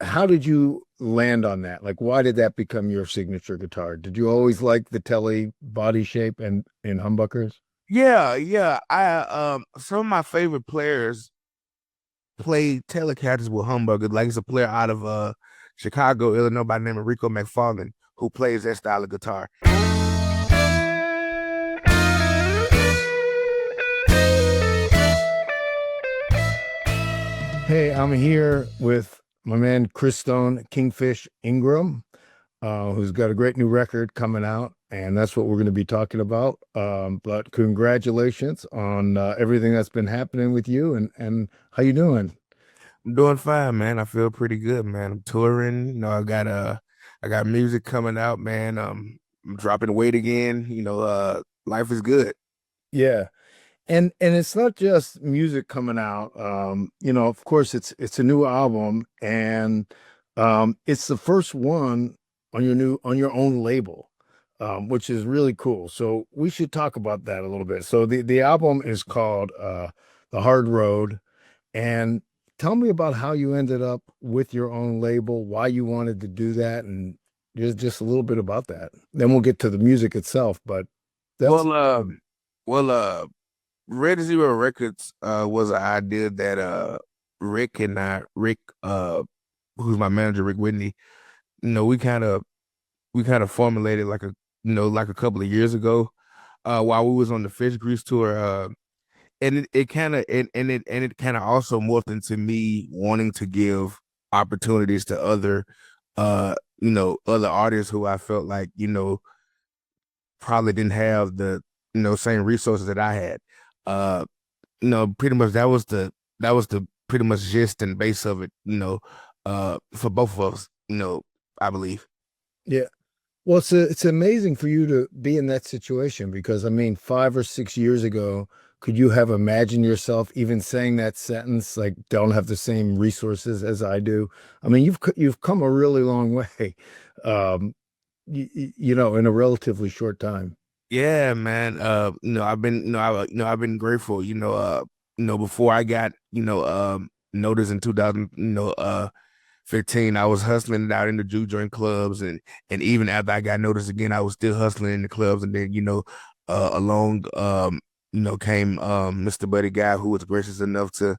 how did you land on that? Like, why did that become your signature guitar? Did you always like the telly body shape and in humbuckers? Yeah, yeah. I some of my favorite players play Telecasters with humbuckers. Like it's a player out of Chicago, Illinois by the name of Rico McFarlane who plays that style of guitar. Hey, I'm here with my man Christone Kingfish Ingram, who's got a great new record coming out, and that's what we're going to be talking about. But congratulations on everything that's been happening with you, and how you doing? I'm doing fine, man. I feel pretty good, man. I'm touring. I got music coming out, man. I'm dropping weight again. Life is good. Yeah. And it's not just music coming out. Of course it's a new album and it's the first one on your own label, which is really cool. So we should talk about that a little bit. So the album is called The Hard Road. And tell me about how you ended up with your own label, why you wanted to do that, and just a little bit about that. Then we'll get to the music itself, but that's Well, uh, well, Red Zero Records was an idea that Rick who's my manager, Rick Whitney, we kind of formulated like a couple of years ago while we was on the Fish Grease tour. And it kind of and it kind of also morphed into me wanting to give opportunities to other artists who I felt like probably didn't have the same resources that I had. uh Pretty much that was the pretty much gist and base of it, for both of us, I believe. yeah. Well, it's amazing for you to be in that situation because I mean, 5 or 6 years ago, could you have imagined yourself even saying that sentence, like don't have the same resources as I do? I mean, you've come a really long way, in a relatively short time. Yeah, man. I've been grateful. Before I got noticed in 2000, 15, I was hustling it out in the juke joint clubs, and even after I got noticed again, I was still hustling in the clubs. And then along came Mr. Buddy Guy, who was gracious enough to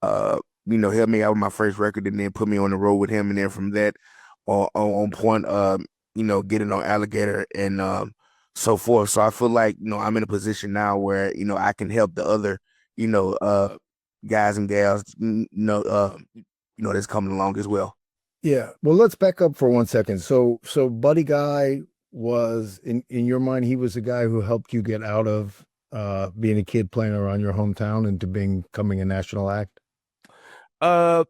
help me out with my first record, and then put me on the road with him. And then from that on point, getting on Alligator and so forth. So I feel like, I'm in a position now where, I can help the other, you know, uh, guys and gals, that's coming along as well. Yeah. Well, let's back up for 1 second. So Buddy Guy was in your mind, he was the guy who helped you get out of being a kid playing around your hometown into becoming a national act. Uh,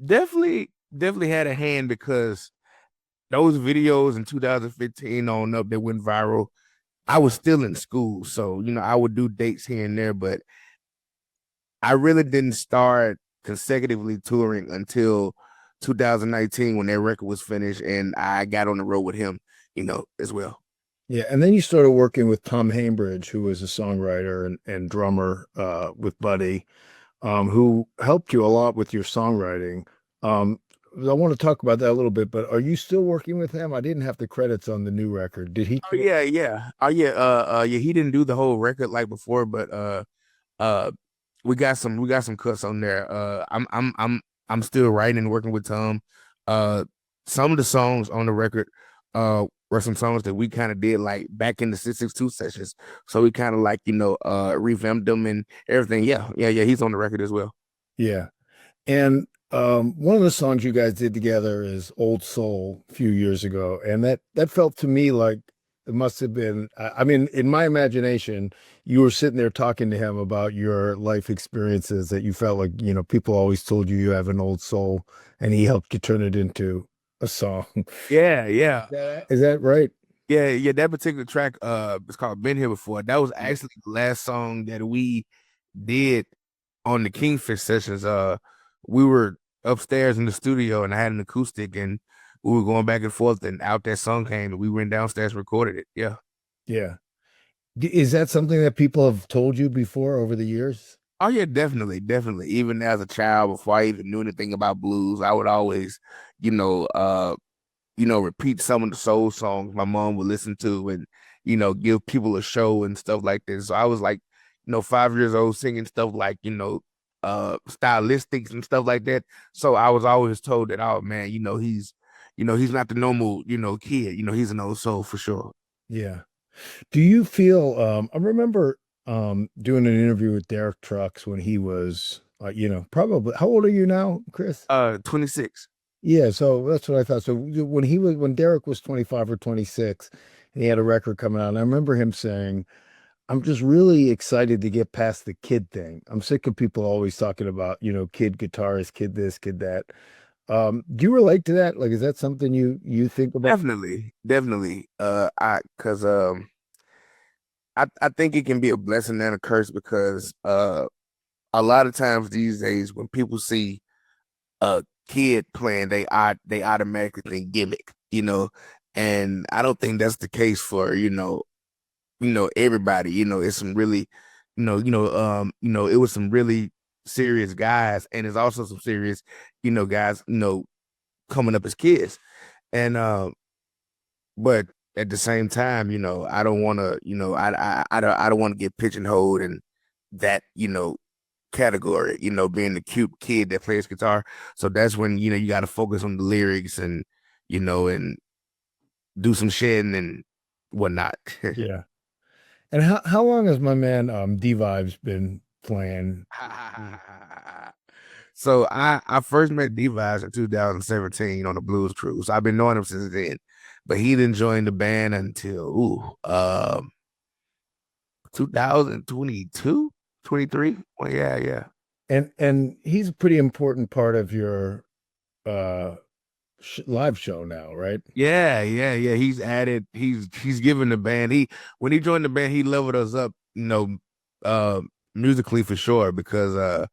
definitely had a hand because those videos in 2015 on up that went viral, I was still in school. So, I would do dates here and there, but I really didn't start consecutively touring until 2019 when that record was finished and I got on the road with him, as well. Yeah, and then you started working with Tom Hambridge, who was a songwriter and drummer with Buddy, who helped you a lot with your songwriting. I want to talk about that a little bit, but are you still working with him? I didn't have the credits on the new record. Did he? Oh yeah, yeah. Oh yeah, yeah, he didn't do the whole record like before, but uh we got some cuts on there. I'm still writing and working with Tom. Uh some of the songs on the record were some songs that we kind of did like back in the 662 sessions. So we kind of like, revamped them and everything. Yeah, yeah, yeah. He's on the record as well. Yeah. And one of the songs you guys did together is Old Soul a few years ago. And that felt to me like it must have been, I mean, in my imagination, you were sitting there talking to him about your life experiences that you felt like, people always told you you have an old soul, and he helped you turn it into a song. Yeah, yeah. Is that right? Yeah, yeah, that particular track it's called Been Here Before. That was actually the last song that we did on the Kingfish sessions. We were upstairs in the studio and I had an acoustic and we were going back and forth and out that song came and we went downstairs and recorded it. Yeah. Yeah. Is that something that people have told you before over the years? Oh yeah, definitely, definitely. Even as a child, before I even knew anything about blues, I would always, you know, uh, repeat some of the soul songs my mom would listen to and, give people a show and stuff like this. So I was like, 5 years old singing stuff like, stylistics and stuff like that. So I was always told that, oh man, he's not the normal, kid. He's an old soul for sure. Yeah. Do you feel I remember doing an interview with Derek Trucks when he was probably how old are you now, Chris? 26. Yeah, so that's what I thought. So when Derek was 25 or 26 and he had a record coming out, and I remember him saying, I'm just really excited to get past the kid thing. I'm sick of people always talking about, kid guitarist, kid this, kid that. Do you relate to that? Like, is that something you think about? Definitely, definitely. I think it can be a blessing and a curse because a lot of times these days when people see a kid playing, they automatically think gimmick, and I don't think that's the case for everybody. It's some really, it was some really serious guys, and it's also some serious, guys, coming up as kids, and but at the same time, I don't want to, I don't want to get pigeonholed in that, category, being the cute kid that plays guitar. So that's when, you got to focus on the lyrics and, and do some shedding and whatnot. Yeah. And how long has my man D-Vibes been playing? So I first met Device in 2017 on the Blues Cruise. I've been knowing him since then, but he didn't join the band until 2022, 23. Well, yeah, yeah. And he's a pretty important part of your uh live show now, right? Yeah, yeah, yeah. He's given the band. When he joined the band, he leveled us up, uh musically for sure because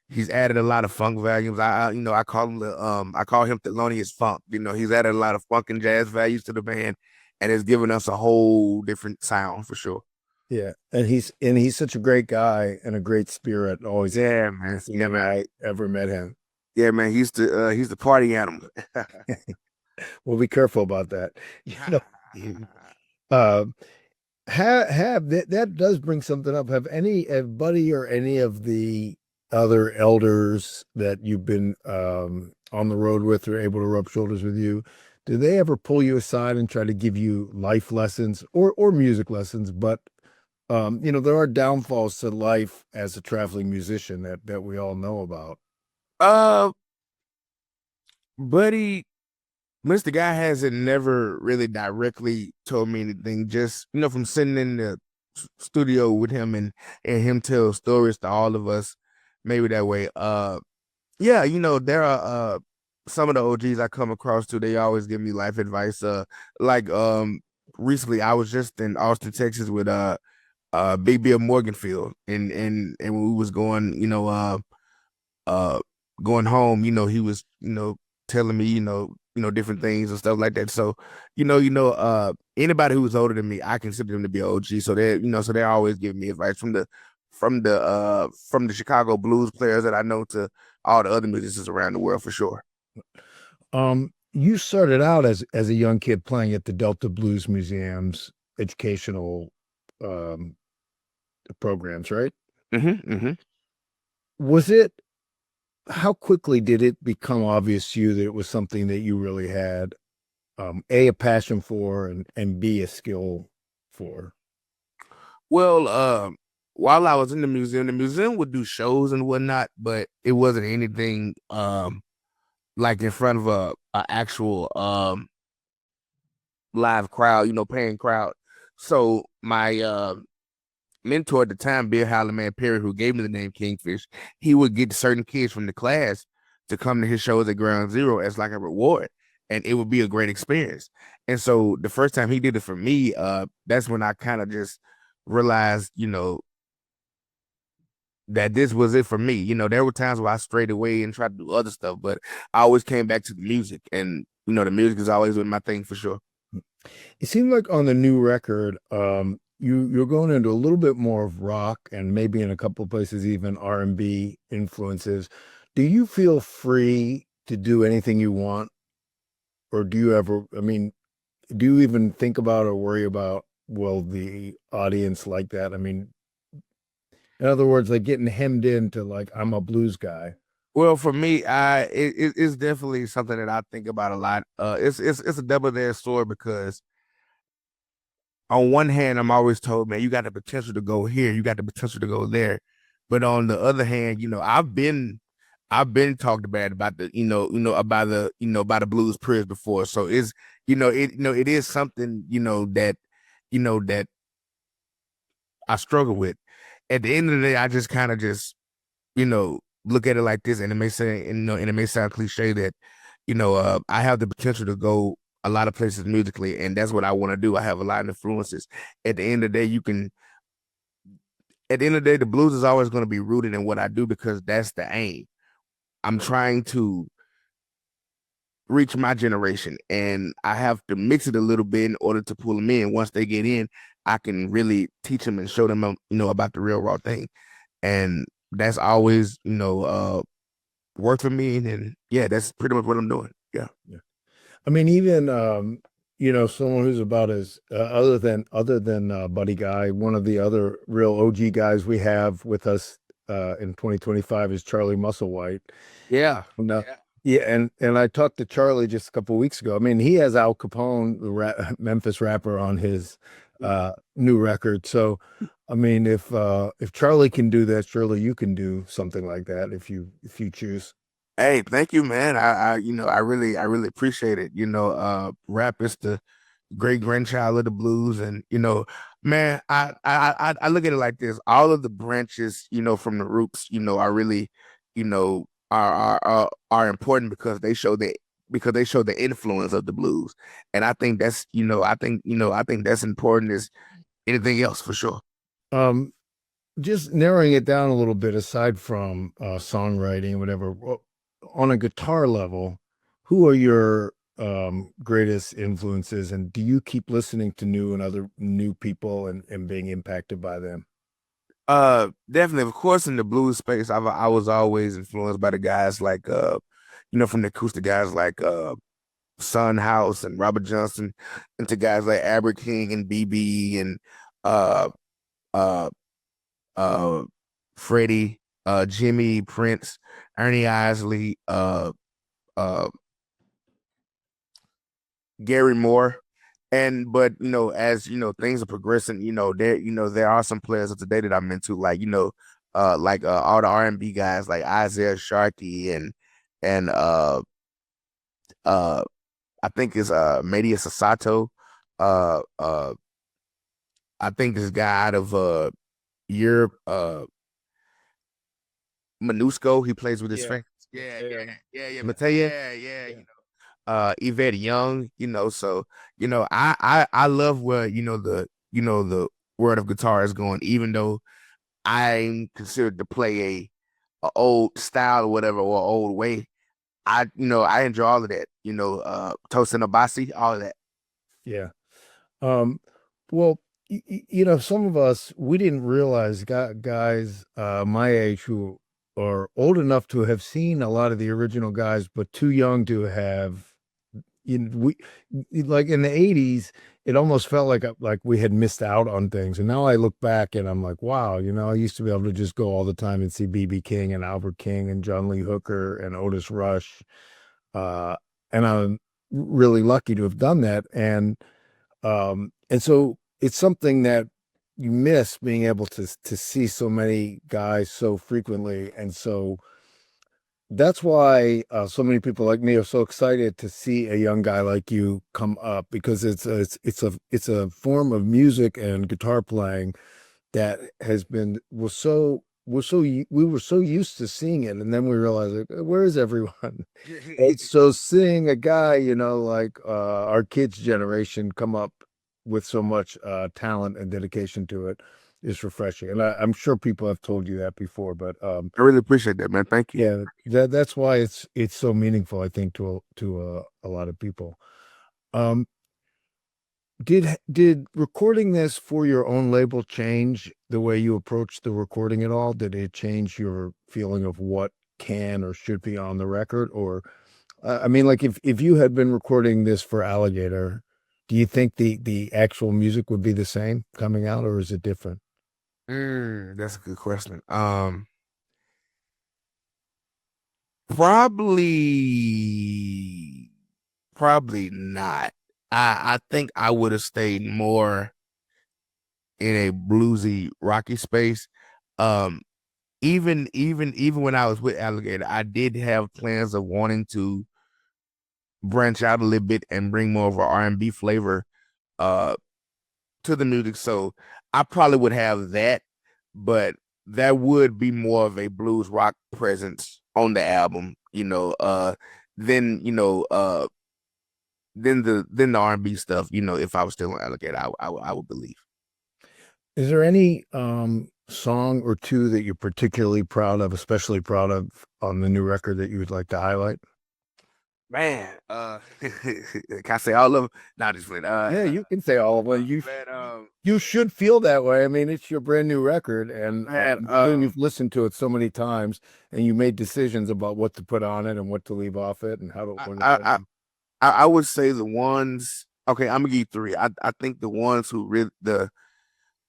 he's added a lot of funk values. I call him Thelonious Funk. He's added a lot of funk and jazz values to the band and has given us a whole different sound for sure. Yeah. And he's such a great guy and a great spirit. Always Yeah, man. to Yeah, me when man. I ever met him. Yeah, man. He's the party animal. We'll be careful about that. You know, uh, have that does bring something up. Have Buddy or any of the other elders that you've been on the road with or able to rub shoulders with you, do they ever pull you aside and try to give you life lessons or music lessons? But there are downfalls to life as a traveling musician that we all know about. uh, Buddy, Mr. Guy hasn't never really directly told me anything. Just from sitting in the studio with him and him tell stories to all of us, maybe that way. Yeah, there are some of the OGs I come across too. They always give me life advice. Like recently I was just in Austin, Texas with Big Bill Morganfield, and when we was going, uh going home, he was, telling me, different things and stuff like that. So, anybody who was older than me, I consider them to be OG. So they're always giving me advice from the Chicago blues players that I know to all the other musicians around the world for sure. You started out as a young kid playing at the Delta Blues Museum's educational um programs, right? Hmm. Was it how quickly did it become obvious to you that it was something that you really had a passion for and b a skill for? Well, while I was in the museum would do shows and whatnot, but it wasn't anything like in front of a actual live crowd, paying crowd. So my mentor at the time, Bill Halliman Perry, who gave me the name Kingfish, he would get certain kids from the class to come to his shows at Ground Zero as like a reward. And it would be a great experience. And so the first time he did it for me, that's when I kind of just realized, that this was it for me. There were times where I strayed away and tried to do other stuff, but I always came back to the music. And, the music has always been my thing for sure. It seemed like on the new record, you're going into a little bit more of rock and maybe in a couple of places even R&B influences. Do you feel free to do anything you want, or do you ever, I mean, do you even think about or worry about, will the audience like that? I mean, in other words, like getting hemmed into like I'm a blues guy. Well, for me, it's definitely something that I think about a lot. It's a double-edged sword because on one hand, I'm always told, man, you got the potential to go here, you got the potential to go there. But on the other hand, I've been talked bad about the, about the, about the blues periods before. So it's, it is something, that I struggle with. At the end of the day, I just kind of just, look at it like this, and it may say, and it may sound cliche that, I have the potential to go a lot of places musically, and that's what I want to do. I have a lot of influences. At the end of the day, at the end of the day, the blues is always going to be rooted in what I do because that's the aim. I'm trying to reach my generation, and I have to mix it a little bit in order to pull them in. Once they get in, I can really teach them and show them, about the real raw thing. And that's always, worked for me. And yeah, that's pretty much what I'm doing. Yeah. Yeah. I mean, even someone who's about as other than Buddy Guy, one of the other real OG guys we have with us in 2025 is Charlie Musselwhite. Yeah. No, yeah, and I talked to Charlie just a couple of weeks ago. I mean, he has Al Capone, the Memphis rapper, on his new record. So, I mean, if Charlie can do that, surely you can do something like that if you choose. Hey, thank you, man. I really appreciate it. Rap is the great grandchild of the blues, and man, I look at it like this: all of the branches, from the roots, are really, are important because they show the influence of the blues, and I think that's, I think that's important as anything else for sure. Um, just narrowing it down a little bit, aside from songwriting, whatever, on a guitar level, who are your greatest influences, and do you keep listening to new and other new people and being impacted by them? Definitely, of course, in the blues space, I was always influenced by the guys like from the acoustic guys like Son House and Robert Johnson, into guys like Aber King and BB and uh uh uh Freddie, Jimmy Prince, Ernie Isley, uh Gary Moore. And but as things are progressing, there are some players of today that I'm into, like all the R&B guys like Isaiah Sharkey and uh I think it's Media Sasato. Uh I think this guy out of Europe, Manusco, he plays with his Yeah, fingers. Yeah, yeah, Mateo. yeah, yeah, Yeah, Mateo. Yeah, yeah, Yvette Young, so I love where the world of guitar is going, even though I'm considered to play a old style or whatever, or old way. I enjoy all of that, Tosin Abasi, all of that. yeah. Um, well, some of us, we didn't realize guys my age who are old enough to have seen a lot of the original guys, but too young to have. We like in the 80s, it almost felt like we had missed out on things. And now I look back and I'm like, wow, I used to be able to just go all the time and see BB King and Albert King and John Lee Hooker and Otis Rush. Uh, and I'm really lucky to have done that. And so it's something that you miss, being able to see so many guys so frequently. And so that's why so many people like me are so excited to see a young guy like you come up, because it's a form of music and guitar playing that has been we were so used to seeing it, and then we realized, like, where is everyone? And so seeing a guy, like our kids' generation come up with so much talent and dedication to it is refreshing. And I'm sure people have told you that before, but I really appreciate that, man. Thank you. yeah, that's why it's so, meaningful, I think, to a lot of people. Um, Did recording this for your own label change the way you approach the recording at all? Did it change your feeling of what can or should be on the record? Or I mean, like if you had been recording this for Alligator, do you think the actual music would be the same coming out, or is it different? That's a good question. Probably, probably not. I think I would have stayed more in a bluesy, rocky space. Um, even when I was with Alligator, I did have plans of wanting to branch out a little bit and bring more of an R&B flavor uh to the music. So I probably would have that, but that would be more of a blues rock presence on the album, than than the R&B stuff, if I was still on Alligator, I would believe. Is there any song or two that you're particularly proud of, especially proud of on the new record that you would like to highlight? Man, can I say all of them? Not just playing. Yeah, you can say all of them. You Man, you should feel that way. I mean, it's your brand new record, and man, you've listened to it so many times, and you made decisions about what to put on it and what to leave off it, and how to I, when to I, put I, it. I would say the ones. Okay, I'm gonna give you three. I think the ones who really the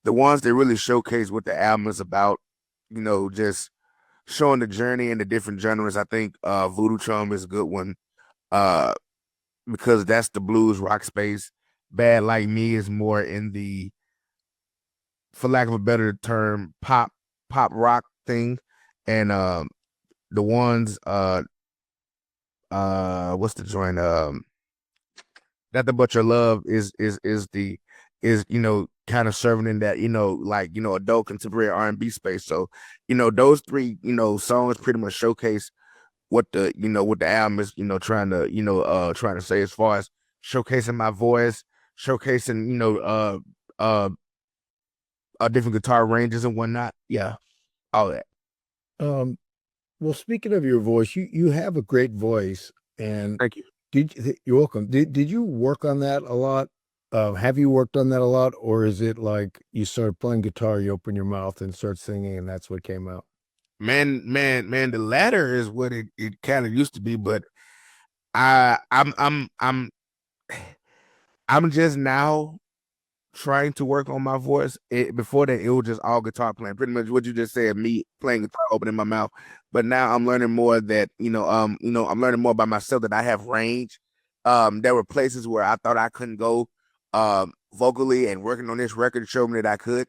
ones that really showcase what the album is about, just showing the journey in the different genres. I think Voodoo Chum is a good one. Uh, because that's the blues rock space. Bad Like Me is more in the, for lack of a better term, pop rock thing. And the ones what's the joint? That the Butcher Love is kind of serving in that, like, adult contemporary R&B space. So, those three, songs pretty much showcase what the album is, trying to say, as far as showcasing my voice, showcasing, uh different guitar ranges and whatnot. Yeah, all that. Um, well, speaking of your voice, you have a great voice, and Thank you. you're welcome. Did you work on that a lot? Have you worked on that a lot, or is it like you start playing guitar, you open your mouth and start singing, and that's what came out? Man, the latter is what it kind of used to be, but I I'm just now trying to work on my voice. Before that, it was just all guitar playing. Pretty much what you just said, me playing guitar, opening my mouth. But now I'm learning more that, I'm learning more about myself, that I have range. There were places where I thought I couldn't go vocally, and working on this record showed me that I could.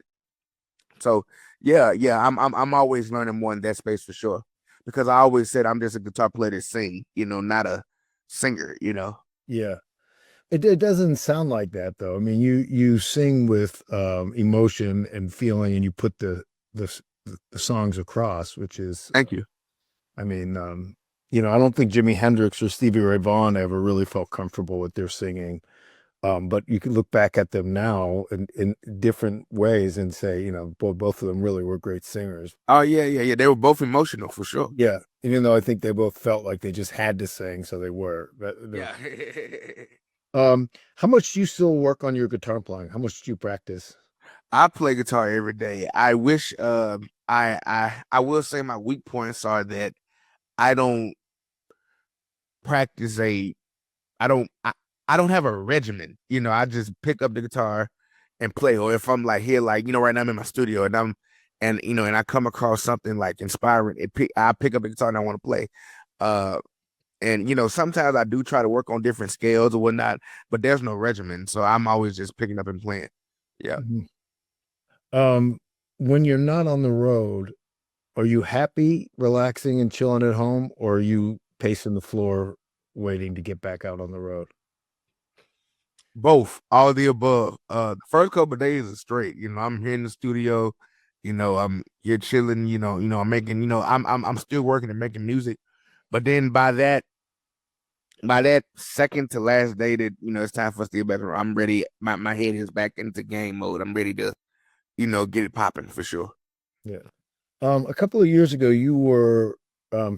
So yeah, I'm always learning more in that space for sure. Because I always said I'm just a guitar player to sing, not a singer. Yeah. It doesn't sound like that though. I mean, you sing with emotion and feeling, and you put the the songs across, which is, Thank you. I mean, I don't think Jimi Hendrix or Stevie Ray Vaughan ever really felt comfortable with their singing. But you can look back at them now in different ways and say, both of them really were great singers. Oh yeah. They were both emotional for sure. Yeah, even though I think they both felt like they just had to sing, so they were. Yeah. How much do you still work on your guitar playing? How much do you practice? I play guitar every day. I wish I will say my weak points are that I don't practice a I don't I don't have a regimen. I just pick up the guitar and play. Or if I'm like here, like, right now I'm in my studio, and I come across something like inspiring, I pick up the guitar and I want to play. Uh and sometimes I do try to work on different scales or whatnot, but there's no regimen. So I'm always just picking up and playing. Yeah. Mhm. Um, when you're not on the road, are you happy, relaxing, and chilling at home, or are you pacing the floor, waiting to get back out on the road? Both, all of the above. The first couple of days are straight. I'm here in the studio. I'm here chilling. I'm making. I'm still working and making music. But then by that second to last day that it's time for us to get back, I'm ready. My head is back into game mode. I'm ready to get it popping for sure. Yeah. A couple of years ago, you were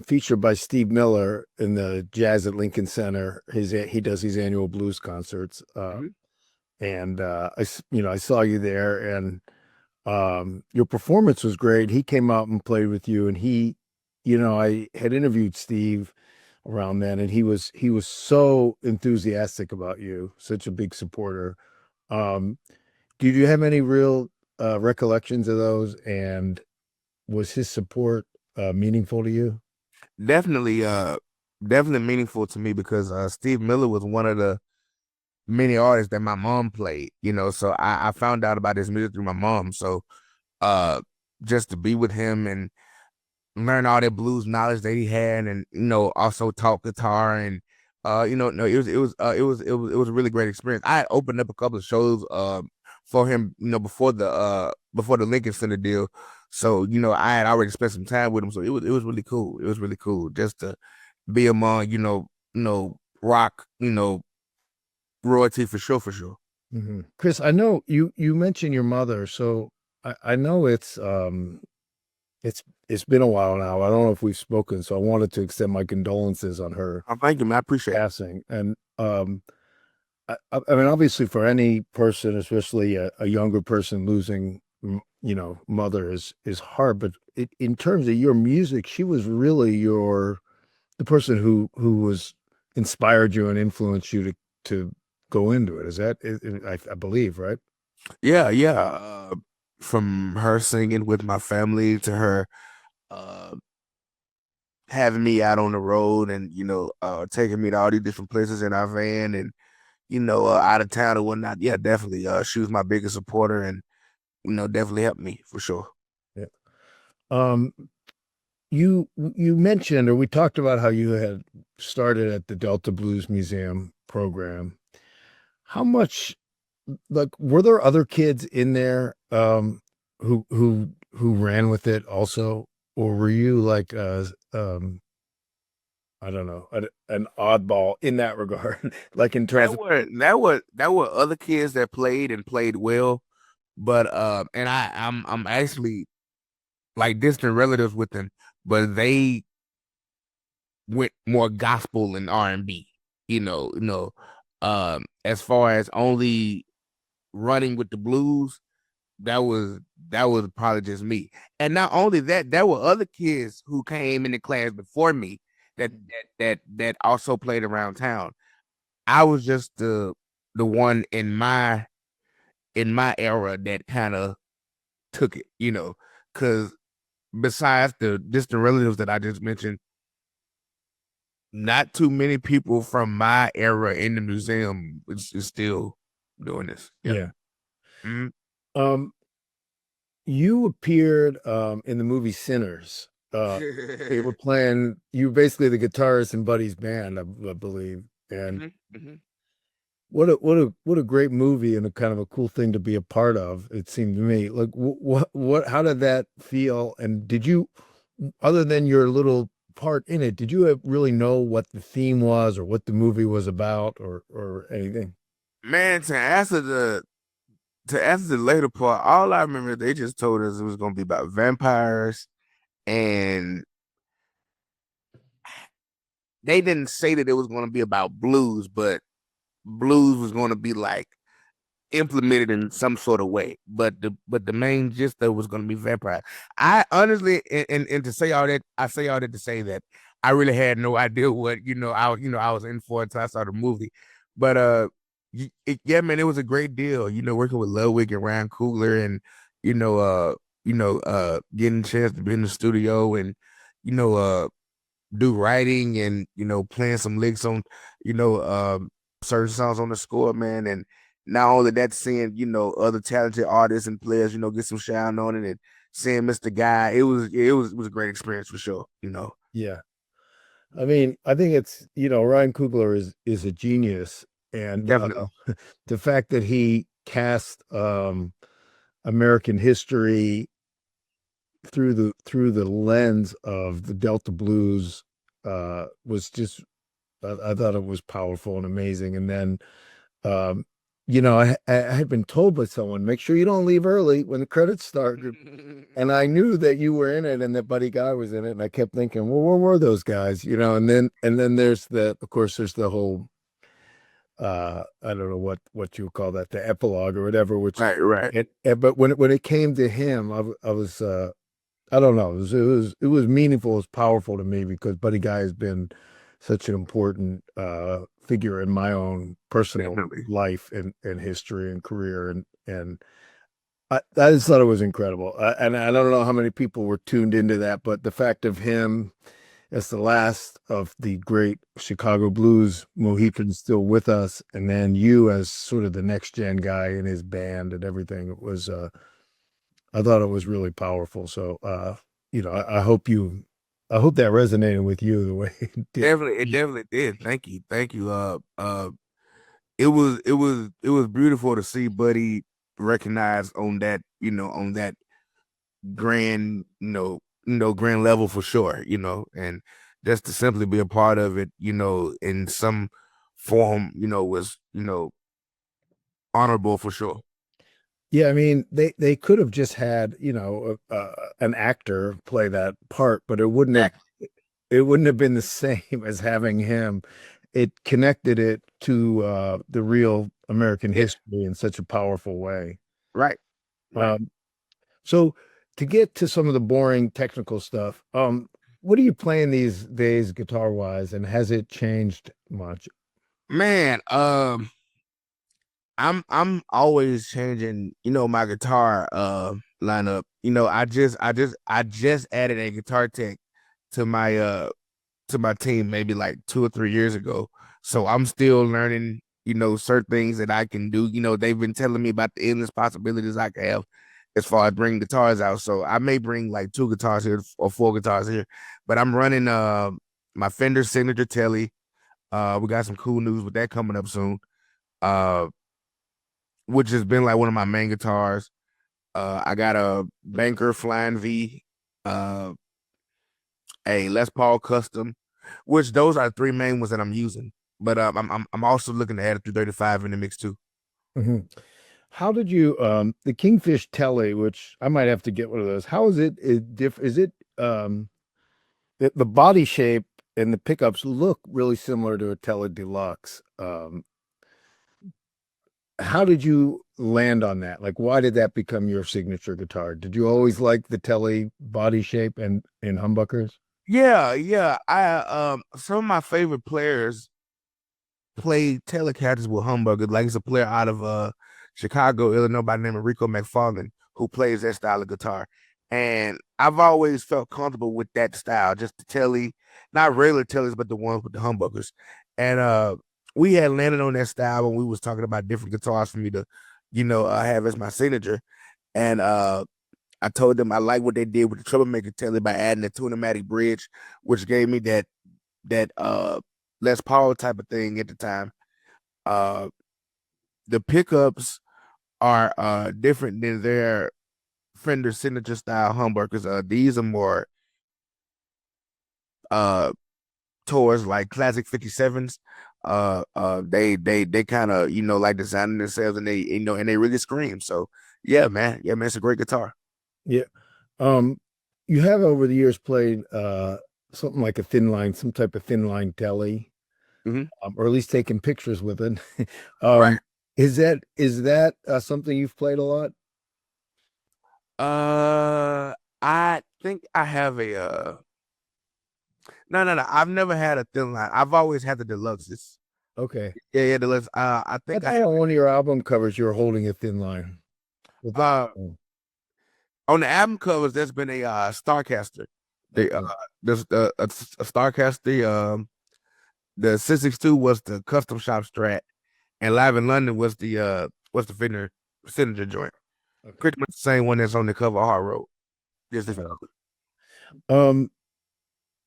featured by Steve Miller in the Jazz at Lincoln Center. He does these annual blues concerts, Mhm. and I saw you there, and your performance was great. He came out and played with you, and I had interviewed Steve around then, and he was so enthusiastic about you, such a big supporter. Um, do you have any real recollections of those? And was his support meaningful to you? Definitely, definitely meaningful to me because Steve Miller was one of the many artists that my mom played, so I found out about his music through my mom. So uh just to be with him and learn all that blues knowledge that he had, and also talk guitar, and no, it was a really great experience. I had opened up a couple of shows for him, before the Lincoln Center deal. So I had already spent some time with him, so it was really cool. It was really cool just to be among rock, royalty for sure, for sure. Chris, I know you mentioned your mother, so I know it's been a while now. I don't know if we've spoken, so I wanted to extend my condolences on her Oh, thank you, man. I appreciate it. passing. And I mean, obviously, for any person, especially a younger person, losing mother is hard. But in terms of your music, she was really the person who was inspired you and influenced you to go into it. Is that I believe, right? Yeah, yeah. From her singing with my family to her uh having me out on the road, and taking me to all these different places in our van, and out of town and whatnot. Yeah, definitely. She was my biggest supporter, and definitely helped me for sure. Yeah. Um, you mentioned, or we talked about how you had started at the Delta Blues Museum program. How much, like, were there other kids in there who ran with it also, or were you like I don't know, an oddball in that regard, like in terms There of were there were other kids that played and played well, but and I'm actually like distant relatives with them, but they went more gospel and R&B. As far as only running with the blues, that was that was probably just me. And not only that, there were other kids who came in the class before me that also played around town. I was just the one in my era that kind of took it, because besides the distant relatives that I just mentioned, not too many people from my era in the museum is still doing this. Yep. yeah. Mhm. Um, you appeared in the movie Sinners. You were playing. You were basically the guitarist in Buddy's band, I believe. And Mhm, mhm. what a great movie and a kind of a cool thing to be a part of. It seemed to me. Like what how did that feel? And did you, other than your little part in it, did you really know what the theme was or what the movie was about or anything? Man, to answer the later part, all I remember they just told us it was gonna be about vampires, and they didn't say that it was gonna be about blues, but blues was gonna be like implemented in some sort of way. But the main gist of it was gonna be vampire. I honestly, and to say all that, I say all that to say that I really had no idea what I was in for until I saw the movie. But yeah, man, it was a great deal. Working with Ludwig and Ryan Coogler, and you know, uh, getting a chance to be in the studio, and you know, uh, do writing, and playing some licks on you know certain songs on the score, man. And not only that, seeing other talented artists and players get some shine on it, and seeing Mr. Guy, it was a great experience for sure. Yeah. I mean, I think it's, Ryan Coogler is a genius, and Definitely. the fact that he cast American history through the lens of the Delta blues was just I thought it was powerful and amazing. And then um, I had been told by someone, make sure you don't leave early when the credits start. And I knew that you were in it and that Buddy Guy was in it, and I kept thinking, well, where were those guys? And then there's of course, there's the whole I don't know what you would call that, the epilogue or whatever, which Right, right. but when it came to him, I was I don't know, it was meaningful, it was powerful to me because Buddy Guy has been such an important figure in my own personal Definitely. life and history and career and I just thought it was incredible. And I don't know how many people were tuned into that, but the fact of him as the last of the great Chicago blues Mohicans still with us, and then you as sort of the next gen guy in his band and everything, it was I thought it was really powerful. So I hope that resonated with you the way it did. Definitely, it definitely did. Thank you. Thank you. It was beautiful to see Buddy recognized on that, on that grand, grand level for sure, and just to simply be a part of it, in some form, was, honorable for sure. Yeah, I mean, they could have just had, an actor play that part, but Exactly. it wouldn't have been the same as having him. It connected it to the real American Yeah. history in such a powerful way. Right. Right. Um, so to get to some of the boring technical stuff, what are you playing these days guitar wise, and has it changed much? Man, I'm always changing, my guitar lineup. I just added a guitar tech to my team maybe like 2 or 3 years ago. So I'm still learning, certain things that I can do. They've been telling me about the endless possibilities I can have as far as bringing guitars out. So I may bring like two guitars here or four guitars here, but I'm running my Fender signature telly. We got some cool news with that coming up soon. Uh which has been like one of my main guitars. I got a Banker Flying V, uh, a Les Paul Custom, which those are the three main ones that I'm using. But I'm also looking to add a 335 in the mix too. Mhm. How did you the Kingfish Telly, which I might have to get one of those. How is is it the body shape and the pickups look really similar to a Tele Deluxe. How did you land on that? Like, why did that become your signature guitar? Did you always like the Tele body shape and humbuckers? Yeah, yeah. I some of my favorite players play Telecasters with humbuckers. Like it's a player out of Chicago, Illinois by the name of Rico McFarlane who plays that style of guitar. And I've always felt comfortable with that style, just the telly, not regular tellies, but the ones with the humbuckers. And we had landed on that style when we was talking about different guitars for me to, have as my signature. And I told them I like what they did with the Troublemaker telly by adding the Tunematic bridge, which gave me that Les Paul type of thing at the time. Uh the pickups are different than their Fender signature style humbuckers. These are more uh towards like classic 57s. They kind of, like designing themselves, and they really scream. So yeah, man. Yeah, man, it's a great guitar. Yeah. Um, you have over the years played something like a thin line, some type of thin line Telly, Hmm. or at least taking pictures with it. Right. um, is that something you've played a lot? Uh I think I have a no, no, no. I've never had a thin line. I've always had the deluxes. Okay. Yeah, yeah, deluxe. I I think I thought on one of your album covers you were holding a thin line. Was that? Oh, on the album covers there's been a Starcaster. The okay. there's a Starcaster. The 662 was the custom shop Strat, and Live in London was the Fender Signature joint. Okay. Pretty much the same one that's on the cover of Hard Road. Just different Okay. color. Um,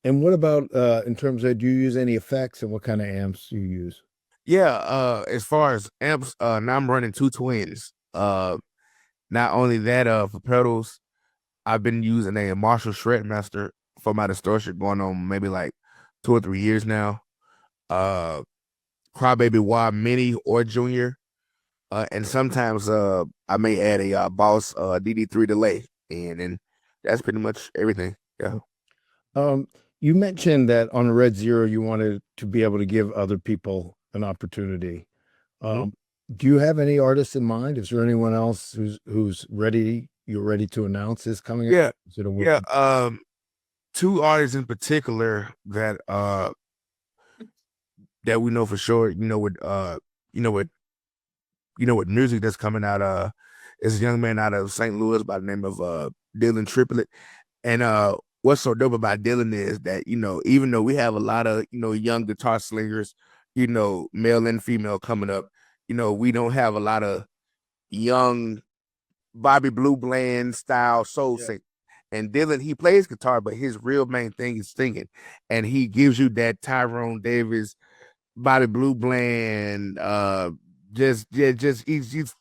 and what about in terms of do you use any effects and what kind of amps do you use? Yeah, as far as amps, now I'm running two twins. Not only that, for pedals, I've been using a Marshall Shredmaster for my distortion going on maybe like 2 or 3 years now. Uh, Crybaby Y Mini or Junior. And sometimes I may add a Boss DD3 delay, and then that's pretty much everything. Yeah. Um, you mentioned that on Red Zero you wanted to be able to give other people an opportunity. Mhm. Do you have any artists in mind? Is there anyone else who's ready? You're ready to announce is coming up? Yeah, Is it a work? yeah. Two artists in particular that we know for sure. You know with with music that's coming out. Is a young man out of St. Louis by the name of Dylan Triplet. And what's so dope about Dylan is that, even though we have a lot of, young guitar slingers, male and female coming up, we don't have a lot of young Bobby Blue Bland style soul Yeah. sing. And Dylan, he plays guitar, but his real main thing is singing. And he gives you that Tyrone Davis, Bobby Blue Bland, just yeah, just he's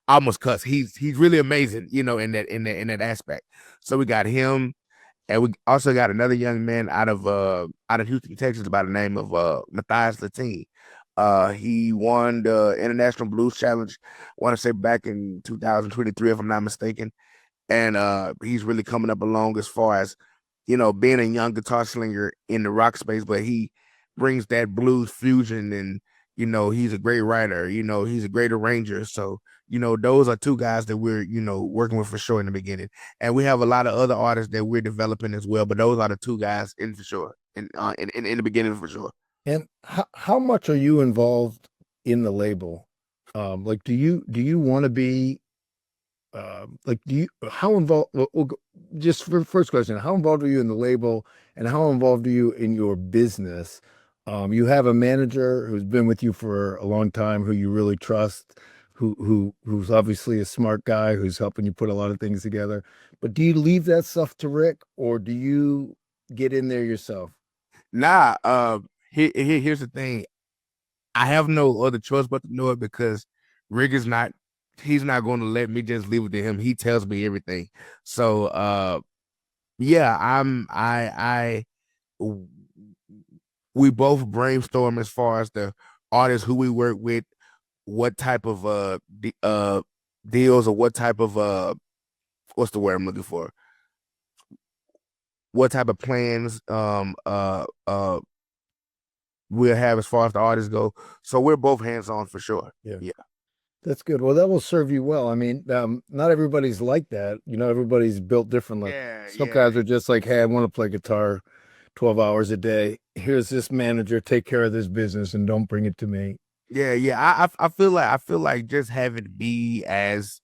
almost cuss. He's really amazing, in that aspect. So we got him. And we also got another young man out of Houston, Texas, by the name of Matthias Latine. He won the International Blues Challenge, I want to say back in 2023, if I'm not mistaken. And he's really coming up along as far as, being a young guitar slinger in the rock space, but he brings that blues fusion and he's a great writer, he's a great arranger. So, those are two guys that we're, working with for sure in the beginning. And we have a lot of other artists that we're developing as well, but those are the two guys in for sure. In the beginning for sure. And how much are you involved in the label? Like, do you want to be like do you how involved just for the first question, how involved are you in the label and how involved are you in your business? You have a manager who's been with you for a long time, who you really trust, who's obviously a smart guy who's helping you put a lot of things together. But do you leave that stuff to Rick or do you get in there yourself? Nah, here's the thing. I have no other choice but to know it because Rick is not he's not going to let me just leave it to him. He tells me everything. So yeah, we both brainstorm as far as the artists who we work with, what type of deals or what type of what's the word I'm looking for? What type of plans we'll have as far as the artists go. So we're both hands on for sure. Yeah. Yeah. That's good. Well, that will serve you well. I mean, not everybody's like that. Everybody's built differently. Yeah, Some yeah. guys are just like, hey, I want to play guitar 12 hours a day. Here's this manager, take care of this business and don't bring it to me. Yeah, yeah. I feel like just having to be as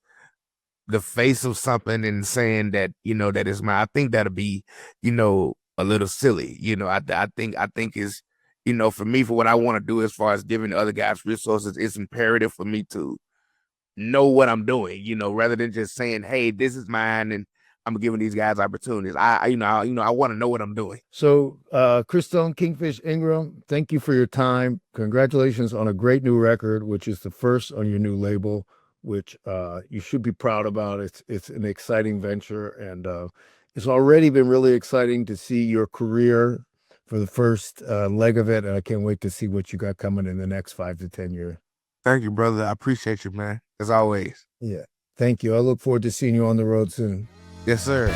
the face of something and saying that that is my. I think that'll be a little silly. I think is for me for what I want to do as far as giving other guys resources. It's imperative for me to know what I'm doing. Rather than just saying, "Hey, this is mine," and I'm giving these guys opportunities. I want to know what I'm doing. So, Christone Kingfish Ingram, thank you for your time. Congratulations on a great new record, which is the first on your new label, which you should be proud about. It's an exciting venture, and it's already been really exciting to see your career for the first leg of it, and I can't wait to see what you got coming in the next 5 to 10 years. Thank you, brother. I appreciate you, man. As always. Yeah, thank you. I look forward to seeing you on the road soon. Yes, sir.